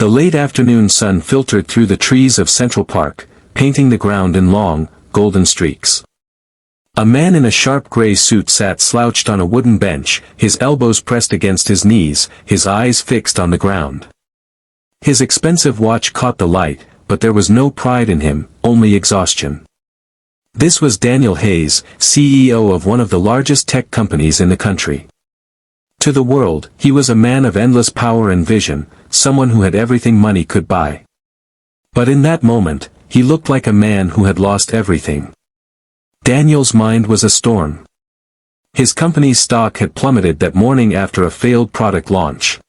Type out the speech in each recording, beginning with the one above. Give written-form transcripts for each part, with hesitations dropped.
The late afternoon sun filtered through the trees of Central Park, painting the ground in long, golden streaks. A man in a sharp gray suit sat slouched on a wooden bench, his elbows pressed against his knees, his eyes fixed on the ground. His expensive watch caught the light, but there was no pride in him, only exhaustion. This was Daniel Hayes, CEO of one of the largest tech companies in the country. To the world, he was a man of endless power and vision, someone who had everything money could buy. But in that moment, he looked like a man who had lost everything. Daniel's mind was a storm. His company's stock had plummeted that morning after a failed product launch.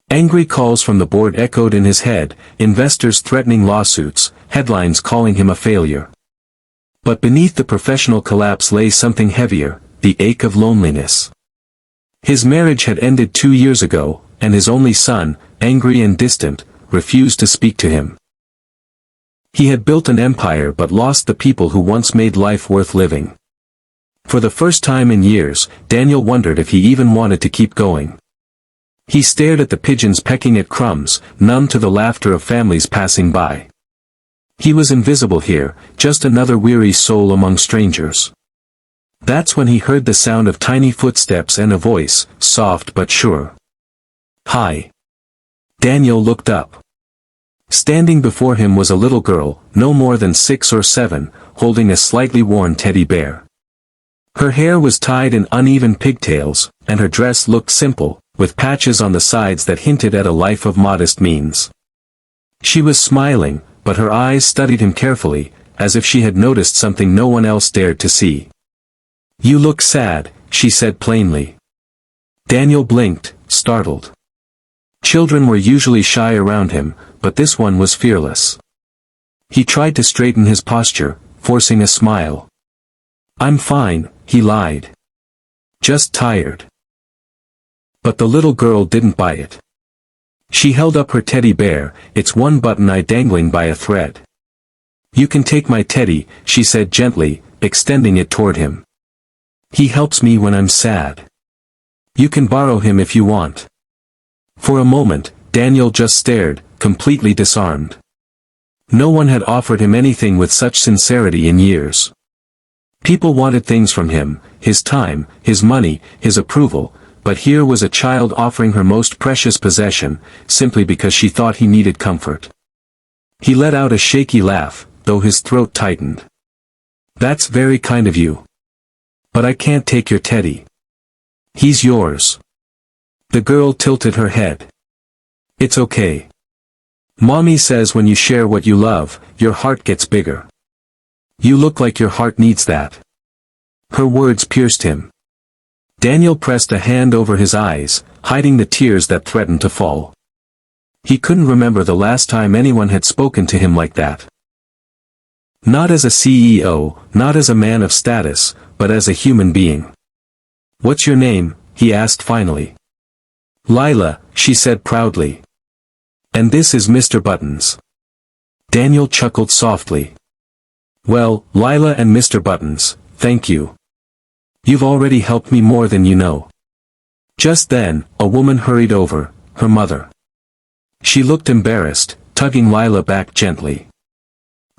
Angry calls from the board echoed in his head, investors threatening lawsuits, headlines calling him a failure. But beneath the professional collapse lay something heavier, the ache of loneliness. His marriage had ended 2 years ago, and his only son, angry and distant, refused to speak to him. He had built an empire but lost the people who once made life worth living. For the first time in years, Daniel wondered if he even wanted to keep going. He stared at the pigeons pecking at crumbs, numb to the laughter of families passing by. He was invisible here, just another weary soul among strangers. That's when he heard the sound of tiny footsteps and a voice, soft but sure. "Hi." Daniel looked up. Standing before him was a little girl, no more than 6 or 7, holding a slightly worn teddy bear. Her hair was tied in uneven pigtails, and her dress looked simple, with patches on the sides that hinted at a life of modest means. She was smiling, but her eyes studied him carefully, as if she had noticed something no one else dared to see. "You look sad," she said plainly. Daniel blinked, startled. Children were usually shy around him, but this one was fearless. He tried to straighten his posture, forcing a smile. "I'm fine," he lied. "Just tired." But the little girl didn't buy it. She held up her teddy bear, its one button eye dangling by a thread. "You can take my teddy," she said gently, extending it toward him. "He helps me when I'm sad. You can borrow him if you want." For a moment, Daniel just stared, completely disarmed. No one had offered him anything with such sincerity in years. People wanted things from him, his time, his money, his approval, but here was a child offering her most precious possession, simply because she thought he needed comfort. He let out a shaky laugh, though his throat tightened. "That's very kind of you. But I can't take your teddy. He's yours." The girl tilted her head. "It's okay. Mommy says when you share what you love, your heart gets bigger. You look like your heart needs that." Her words pierced him. Daniel pressed a hand over his eyes, hiding the tears that threatened to fall. He couldn't remember the last time anyone had spoken to him like that. Not as a CEO, not as a man of status, but as a human being. "What's your name?" he asked finally. "Lila," she said proudly. "And this is Mr. Buttons." Daniel chuckled softly. "Well, Lila and Mr. Buttons, thank you. You've already helped me more than you know." Just then, a woman hurried over, her mother. She looked embarrassed, tugging Lila back gently.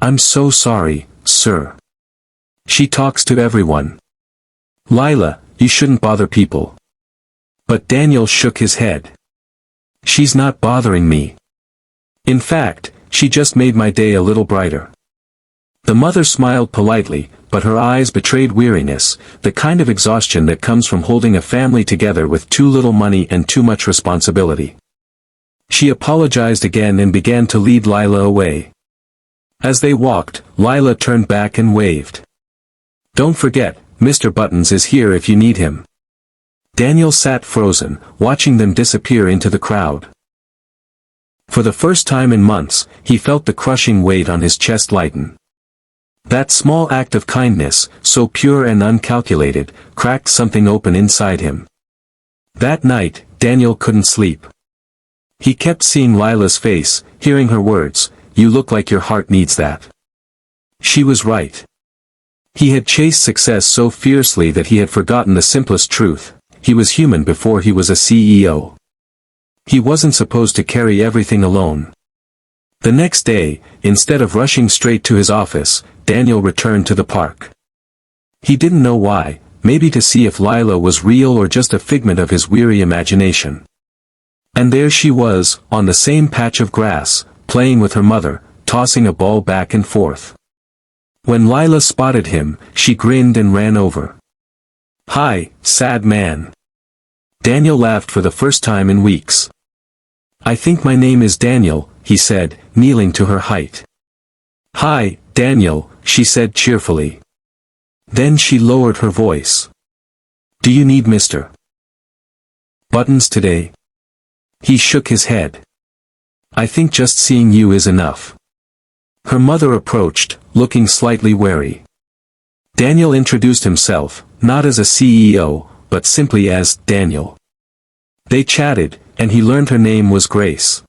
"I'm so sorry, sir. She talks to everyone." "Lila, you shouldn't bother people." But Daniel shook his head. "She's not bothering me. In fact, she just made my day a little brighter." The mother smiled politely, but her eyes betrayed weariness, the kind of exhaustion that comes from holding a family together with too little money and too much responsibility. She apologized again and began to lead Lila away. As they walked, Lila turned back and waved. "Don't forget, Mr. Buttons is here if you need him." Daniel sat frozen, watching them disappear into the crowd. For the first time in months, he felt the crushing weight on his chest lighten. That small act of kindness, so pure and uncalculated, cracked something open inside him. That night, Daniel couldn't sleep. He kept seeing Lila's face, hearing her words, "You look like your heart needs that." She was right. He had chased success so fiercely that he had forgotten the simplest truth: he was human before he was a CEO. He wasn't supposed to carry everything alone. The next day, instead of rushing straight to his office, Daniel returned to the park. He didn't know why, maybe to see if Lila was real or just a figment of his weary imagination. And there she was, on the same patch of grass, playing with her mother, tossing a ball back and forth. When Lila spotted him, she grinned and ran over. "Hi, sad man." Daniel laughed for the first time in weeks. "I think my name is Daniel," he said, kneeling to her height. "Hi, Daniel," she said cheerfully. Then she lowered her voice. "Do you need Mr. Buttons today?" He shook his head. "I think just seeing you is enough." Her mother approached, looking slightly wary. Daniel introduced himself, not as a CEO, but simply as Daniel. They chatted, and he learned her name was Grace.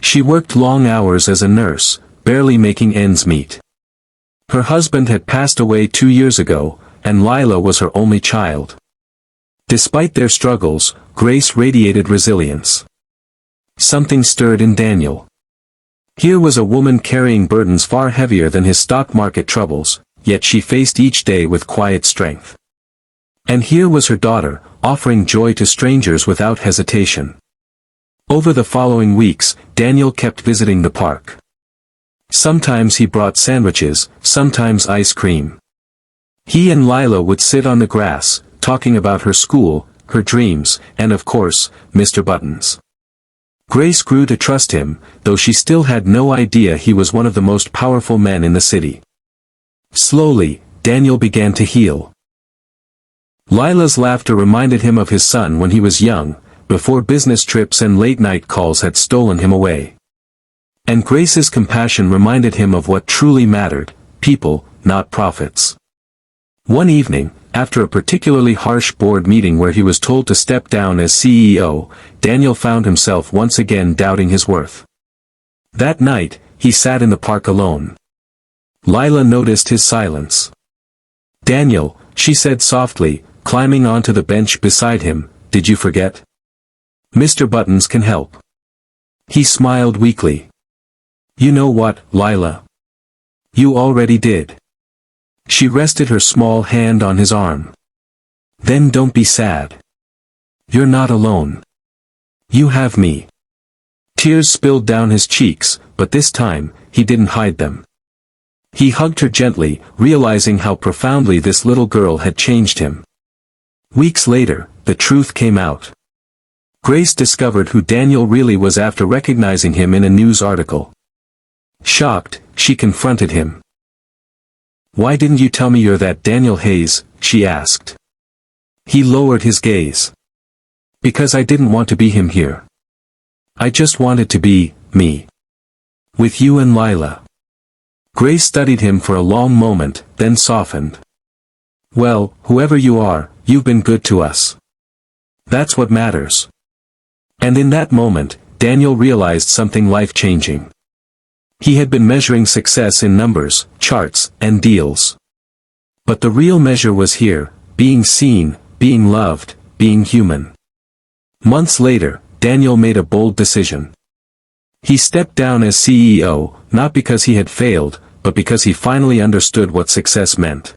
She worked long hours as a nurse, barely making ends meet. Her husband had passed away 2 years ago, and Lila was her only child. Despite their struggles, Grace radiated resilience. Something stirred in Daniel. Here was a woman carrying burdens far heavier than his stock market troubles, yet she faced each day with quiet strength. And here was her daughter, offering joy to strangers without hesitation. Over the following weeks, Daniel kept visiting the park. Sometimes he brought sandwiches, sometimes ice cream. He and Lila would sit on the grass, talking about her school, her dreams, and of course, Mr. Buttons. Grace grew to trust him, though she still had no idea he was one of the most powerful men in the city. Slowly, Daniel began to heal. Lila's laughter reminded him of his son when he was young, before business trips and late-night calls had stolen him away. And Grace's compassion reminded him of what truly mattered, people, not profits. One evening, after a particularly harsh board meeting where he was told to step down as CEO, Daniel found himself once again doubting his worth. That night, he sat in the park alone. Lila noticed his silence. "Daniel," she said softly, climbing onto the bench beside him, "did you forget? Mr. Buttons can help." He smiled weakly. "You know what, Lila? You already did." She rested her small hand on his arm. "Then don't be sad. You're not alone. You have me." Tears spilled down his cheeks, but this time, he didn't hide them. He hugged her gently, realizing how profoundly this little girl had changed him. Weeks later, the truth came out. Grace discovered who Daniel really was after recognizing him in a news article. Shocked, she confronted him. "Why didn't you tell me you're that Daniel Hayes?" she asked. He lowered his gaze. "Because I didn't want to be him here. I just wanted to be, me. With you and Lila." Grace studied him for a long moment, then softened. "Well, whoever you are, you've been good to us. That's what matters." And in that moment, Daniel realized something life-changing. He had been measuring success in numbers, charts, and deals. But the real measure was here, being seen, being loved, being human. Months later, Daniel made a bold decision. He stepped down as CEO, not because he had failed, but because he finally understood what success meant.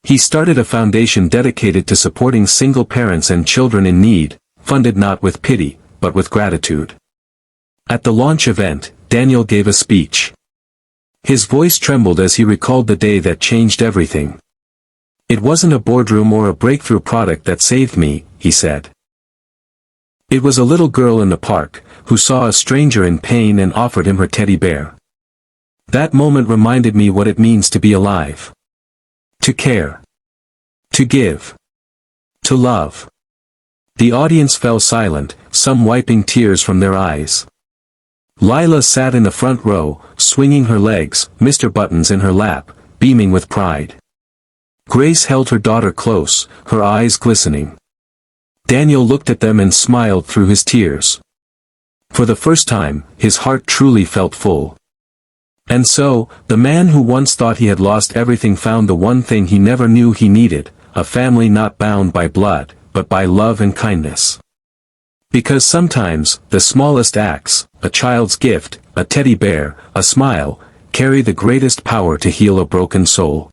He started a foundation dedicated to supporting single parents and children in need, funded not with pity, but with gratitude. At the launch event, Daniel gave a speech. His voice trembled as he recalled the day that changed everything. "It wasn't a boardroom or a breakthrough product that saved me," he said. "It was a little girl in the park, who saw a stranger in pain and offered him her teddy bear. That moment reminded me what it means to be alive. To care. To give. To love." The audience fell silent, some wiping tears from their eyes. Lila sat in the front row, swinging her legs, Mr. Buttons in her lap, beaming with pride. Grace held her daughter close, her eyes glistening. Daniel looked at them and smiled through his tears. For the first time, his heart truly felt full. And so, the man who once thought he had lost everything found the one thing he never knew he needed, a family not bound by blood, but by love and kindness. Because sometimes, the smallest acts, a child's gift, a teddy bear, a smile, carry the greatest power to heal a broken soul.